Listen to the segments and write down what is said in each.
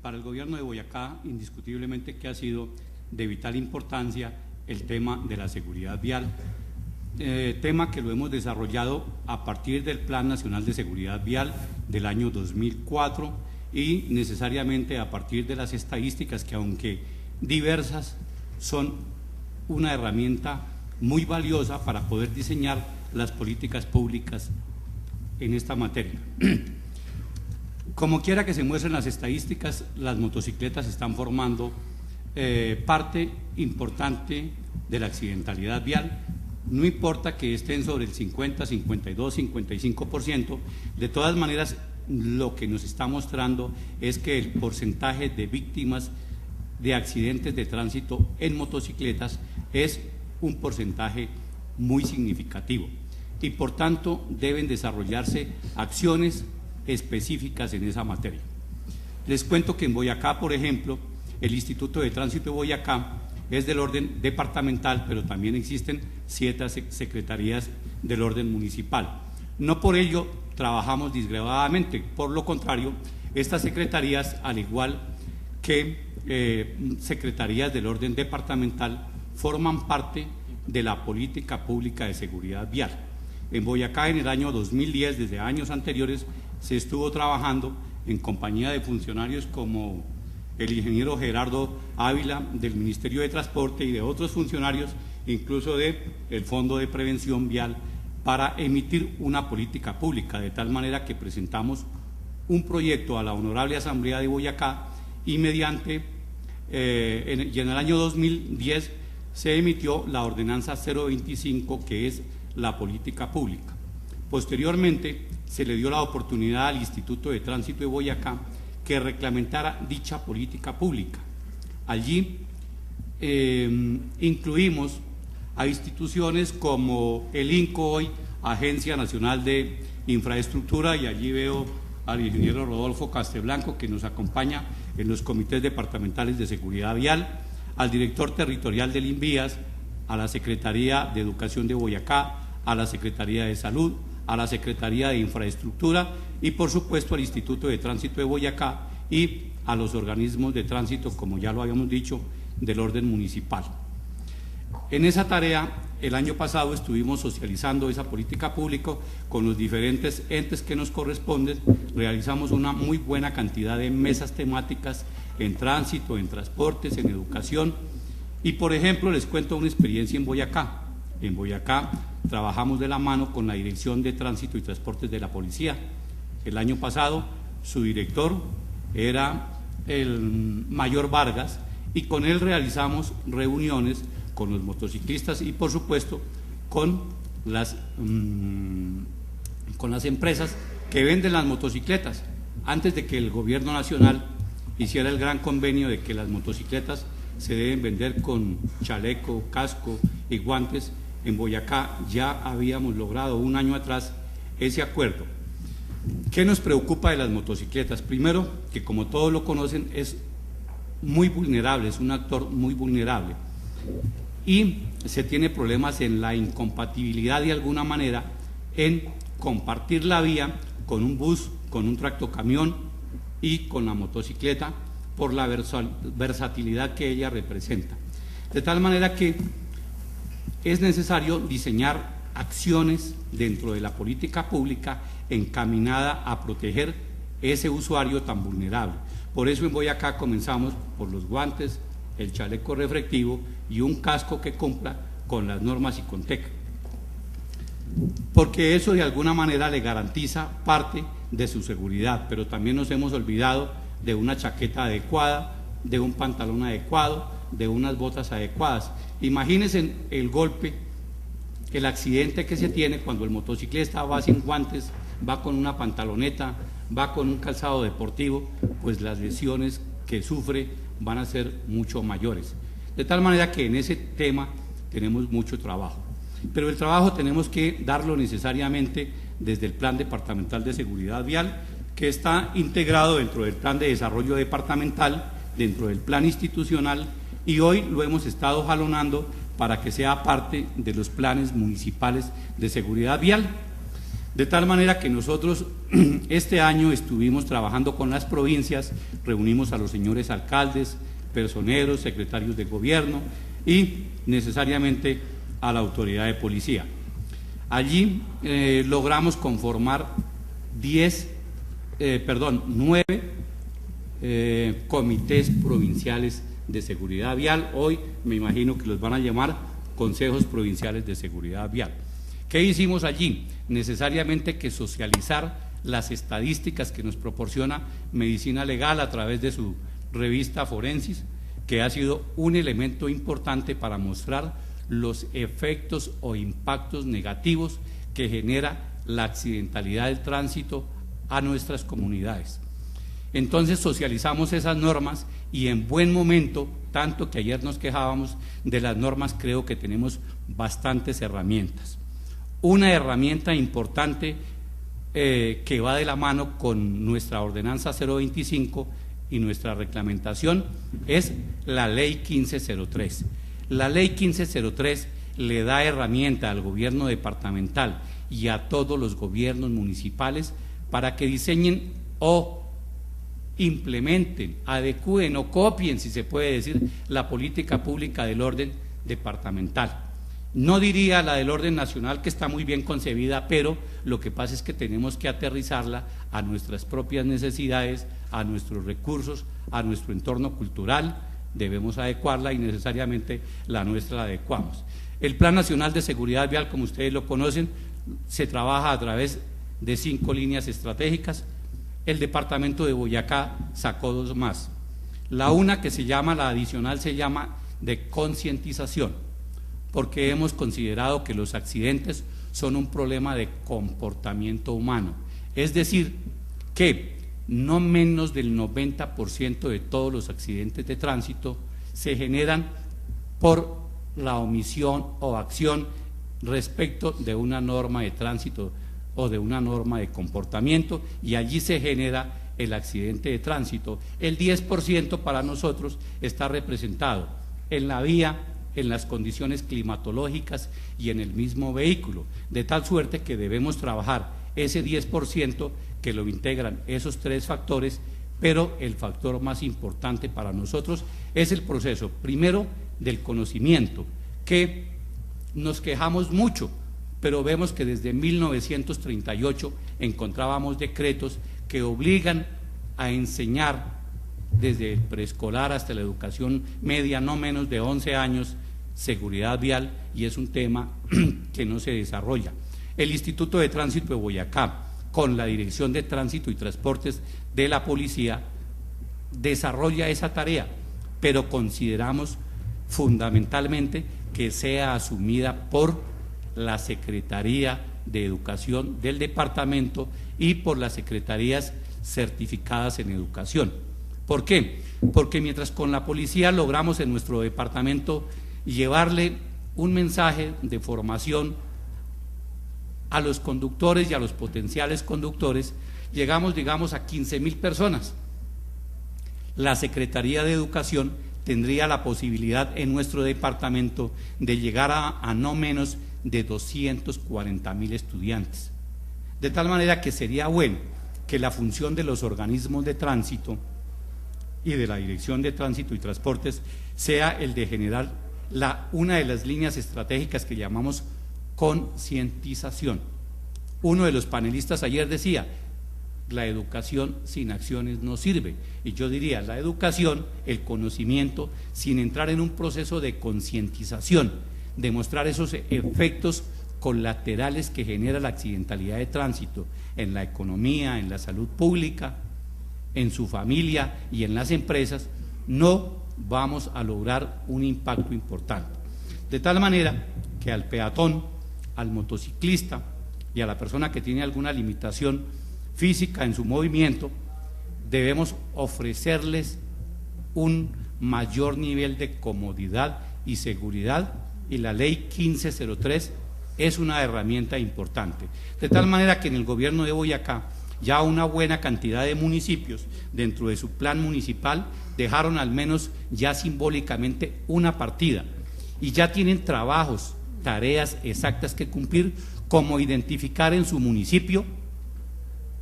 para el gobierno de Boyacá, indiscutiblemente que ha sido de vital importancia el tema de la seguridad vial, tema que lo hemos desarrollado a partir del Plan Nacional de Seguridad Vial del año 2004 y necesariamente a partir de las estadísticas que, aunque diversas, son una herramienta muy valiosa para poder diseñar las políticas públicas en esta materia. Como quiera que se muestren las estadísticas, las motocicletas están formando parte importante de la accidentalidad vial. No importa que estén sobre el 50, 52, 55%, de todas maneras lo que nos está mostrando es que el porcentaje de víctimas de accidentes de tránsito en motocicletas es un porcentaje muy significativo y por tanto deben desarrollarse acciones específicas en esa materia. Les cuento que en Boyacá, por ejemplo, el Instituto de Tránsito de Boyacá es del orden departamental, pero también existen 7 secretarías del orden municipal. No por ello trabajamos disgregadamente, por lo contrario, estas secretarías, al igual que secretarías del orden departamental, forman parte de la política pública de seguridad vial. En Boyacá, en el año 2010, desde años anteriores, se estuvo trabajando en compañía de funcionarios como el ingeniero Gerardo Ávila del Ministerio de Transporte y de otros funcionarios, incluso del Fondo de Prevención Vial, para emitir una política pública, de tal manera que presentamos un proyecto a la Honorable Asamblea de Boyacá y mediante, en el año 2010 se emitió la ordenanza 025, que es la política pública. Posteriormente se le dio la oportunidad al Instituto de Tránsito de Boyacá que reglamentara dicha política pública. Allí incluimos a instituciones como el INCOHOI, Agencia Nacional de Infraestructura, y allí veo al ingeniero Rodolfo Casteblanco, que nos acompaña en los comités departamentales de seguridad vial, al director territorial del INVIAS, a la Secretaría de Educación de Boyacá, a la Secretaría de Salud, a la Secretaría de Infraestructura y por supuesto al Instituto de Tránsito de Boyacá y a los organismos de tránsito, como ya lo habíamos dicho, del orden municipal. En esa tarea, el año pasado estuvimos socializando esa política pública con los diferentes entes que nos corresponden, realizamos una muy buena cantidad de mesas temáticas en tránsito, en transportes, en educación y, por ejemplo, les cuento una experiencia en Boyacá. En Boyacá trabajamos de la mano con la Dirección de Tránsito y Transportes de la Policía. El año pasado su director era el mayor Vargas y con él realizamos reuniones con los motociclistas y por supuesto con las empresas que venden las motocicletas. Antes de que el gobierno nacional hiciera el gran convenio de que las motocicletas se deben vender con chaleco, casco y guantes, en Boyacá ya habíamos logrado un año atrás ese acuerdo. ¿Qué nos preocupa de las motocicletas? Primero, que como todos lo conocen, es muy vulnerable, es un actor muy vulnerable y se tiene problemas en la incompatibilidad de alguna manera en compartir la vía con un bus, con un tractocamión y con la motocicleta por la versatilidad que ella representa. De tal manera que es necesario diseñar acciones dentro de la política pública encaminada a proteger ese usuario tan vulnerable. Por eso en Boyacá comenzamos por los guantes, el chaleco reflectivo y un casco que cumpla con las normas ICONTEC, porque eso de alguna manera le garantiza parte de su seguridad, pero también nos hemos olvidado de una chaqueta adecuada, de un pantalón adecuado, de unas botas adecuadas. Imagínense el golpe, el accidente que se tiene cuando el motociclista va sin guantes, va con una pantaloneta, va con un calzado deportivo, pues las lesiones que sufre van a ser mucho mayores. De tal manera que en ese tema tenemos mucho trabajo. Pero el trabajo tenemos que darlo necesariamente desde el Plan Departamental de Seguridad Vial, que está integrado dentro del Plan de Desarrollo Departamental, dentro del Plan Institucional, y hoy lo hemos estado jalonando para que sea parte de los planes municipales de seguridad vial. De tal manera que nosotros este año estuvimos trabajando con las provincias, reunimos a los señores alcaldes, personeros, secretarios de gobierno y necesariamente a la autoridad de policía. Allí logramos conformar 9 comités provinciales de seguridad vial. Hoy me imagino que los van a llamar consejos provinciales de seguridad vial. ¿Qué hicimos allí? Necesariamente que socializar las estadísticas que nos proporciona Medicina Legal a través de su revista Forensis, que ha sido un elemento importante para mostrar los efectos o impactos negativos que genera la accidentalidad del tránsito a nuestras comunidades. Entonces socializamos esas normas y en buen momento, tanto que ayer nos quejábamos de las normas, creo que tenemos bastantes herramientas. Una herramienta importante que va de la mano con nuestra ordenanza 025 y nuestra reglamentación es la ley 1503. La ley 1503 le da herramienta al gobierno departamental y a todos los gobiernos municipales para que diseñen o implementen, adecúen o copien, si se puede decir, la política pública del orden departamental. No diría la del orden nacional, que está muy bien concebida, pero lo que pasa es que tenemos que aterrizarla a nuestras propias necesidades, a nuestros recursos, a nuestro entorno cultural. Debemos adecuarla y necesariamente la nuestra la adecuamos. El Plan Nacional de Seguridad Vial, como ustedes lo conocen, se trabaja a través de 5 líneas estratégicas. El departamento de Boyacá sacó 2 más. La una que se llama, la adicional se llama de concientización, porque hemos considerado que los accidentes son un problema de comportamiento humano. Es decir, que no menos del 90% de todos los accidentes de tránsito se generan por la omisión o acción respecto de una norma de tránsito o de una norma de comportamiento, y allí se genera el accidente de tránsito. El 10% para nosotros está representado en la vía, en las condiciones climatológicas y en el mismo vehículo, de tal suerte que debemos trabajar ese 10% que lo integran esos 3 factores, pero el factor más importante para nosotros es el proceso, primero, del conocimiento, que nos quejamos mucho, pero vemos que desde 1938 encontrábamos decretos que obligan a enseñar desde el preescolar hasta la educación media, no menos de 11 años, seguridad vial, y es un tema que no se desarrolla. El Instituto de Tránsito de Boyacá, con la Dirección de Tránsito y Transportes de la Policía, desarrolla esa tarea, pero consideramos fundamentalmente que sea asumida por la Secretaría de Educación del departamento y por las secretarías certificadas en educación. ¿Por qué? Porque mientras con la policía logramos en nuestro departamento llevarle un mensaje de formación a los conductores y a los potenciales conductores, llegamos, digamos, a 15.000 personas. La Secretaría de Educación tendría la posibilidad en nuestro departamento de llegar a no menos de 240.000 estudiantes. De tal manera que sería bueno que la función de los organismos de tránsito y de la Dirección de Tránsito y Transportes sea el de generar una de las líneas estratégicas que llamamos concientización. Uno de los panelistas ayer decía: la educación sin acciones no sirve, y yo diría, la educación, el conocimiento, sin entrar en un proceso de concientización, demostrar esos efectos colaterales que genera la accidentalidad de tránsito en la economía, en la salud pública, en su familia y en las empresas, no vamos a lograr un impacto importante. De tal manera que al peatón, al motociclista y a la persona que tiene alguna limitación física en su movimiento, debemos ofrecerles un mayor nivel de comodidad y seguridad, y la ley 1503 es una herramienta importante. De tal manera que en el gobierno de Boyacá ya una buena cantidad de municipios dentro de su plan municipal dejaron al menos ya simbólicamente una partida y ya tienen trabajos, tareas exactas que cumplir como identificar en su municipio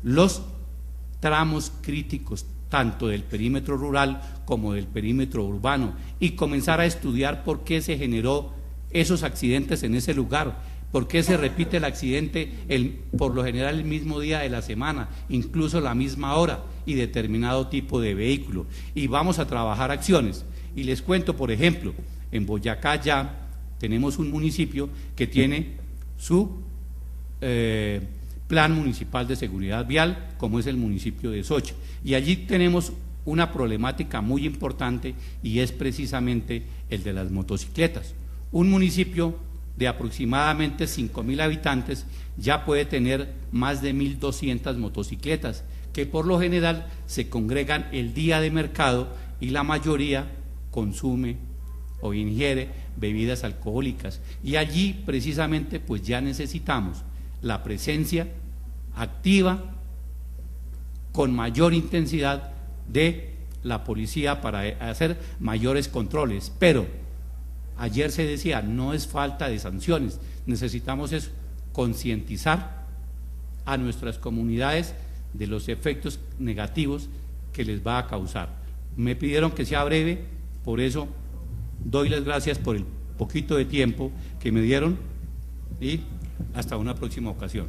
los tramos críticos, tanto del perímetro rural como del perímetro urbano, y comenzar a estudiar por qué se generó esos accidentes en ese lugar, por qué se repite el accidente por lo general el mismo día de la semana, incluso la misma hora y determinado tipo de vehículo, y vamos a trabajar acciones. Y les cuento, por ejemplo, en Boyacá ya tenemos un municipio que tiene su plan municipal de seguridad vial, como es el municipio de Socha, y allí tenemos una problemática muy importante, y es precisamente el de las motocicletas. Un municipio de aproximadamente 5.000 habitantes ya puede tener más de 1.200 motocicletas, que por lo general se congregan el día de mercado, y la mayoría consume o ingiere bebidas alcohólicas, y allí precisamente pues ya necesitamos la presencia activa con mayor intensidad de la policía para hacer mayores controles. Pero ayer se decía, no es falta de sanciones, necesitamos es concientizar a nuestras comunidades de los efectos negativos que les va a causar. Me pidieron que sea breve, por eso doy las gracias por el poquito de tiempo que me dieron, y hasta una próxima ocasión.